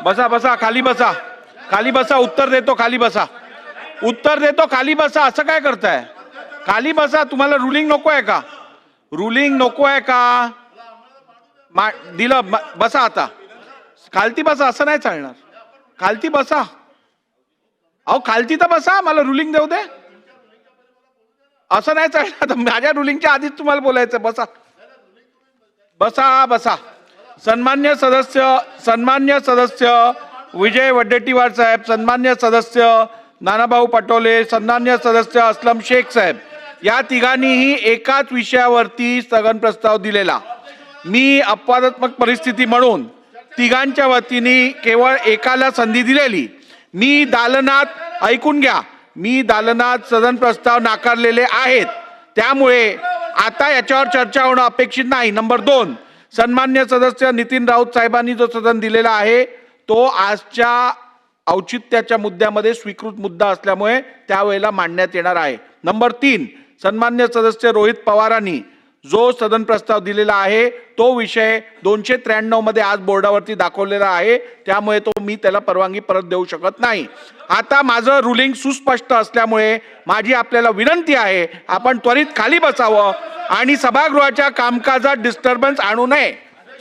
बसा बसा, खाली बसा, खाली बसा, उत्तर देतो, खाली बसा, उत्तर देतो, खाली बसा. असं काय करताय? खाली बसा. तुम्हाला रुलिंग नको आहे का? रुलिंग नको आहे का? दिलं, बसा आता, खालती बसा. असं नाही चालणार, खालती बसा. अहो खालती तर बसा, मला रुलिंग देऊ दे. असं नाही चालणार, माझ्या रुलिंगच्या आधीच तुम्हाला बोलायचं. बसा बसा बसा. सन्मान्य सदस्य विजय वडेट्टीवार साहेब, सन्मान्य सदस्य नानाभाऊ पटोले, सन्मान्य सदस्य असलम शेख साहेब, या तिघांनीही एकाच विषयावरती स्थगन प्रस्ताव दिलेला. मी अपवादात्मक परिस्थिती म्हणून तिघांच्या वतीने केवळ एकाला संधी दिलेली. मी दालनात, ऐकून घ्या, मी दालनात सदन प्रस्ताव नाकारलेले आहेत. त्यामुळे आता याच्यावर चर्चा होणं अपेक्षित नाही. नंबर 2, सन्मान्य सदस्य नितीन राऊत साहेबांनी जो सदन दिलेला आहे तो आजच्या औचित्याच्या मुद्द्यामध्ये स्वीकृत मुद्दा असल्यामुळे त्यावेळेला मांडण्यात येणार आहे. नंबर 3, सन्मान्य सदस्य रोहित पवारांनी जो सदन प्रस्ताव दिलेला आहे तो विषय 293 मध्ये आज बोर्डावरती दाखवलेला आहे. त्यामुळे तो मी त्याला परवानगी परत देऊ शकत नाही. आता माझं रुलिंग सुस्पष्ट असल्यामुळे माझी आपल्याला विनंती आहे, आपण त्वरित खाली बसावं आणि सभागृहाच्या कामकाजात डिस्टर्बन्स आणू नये.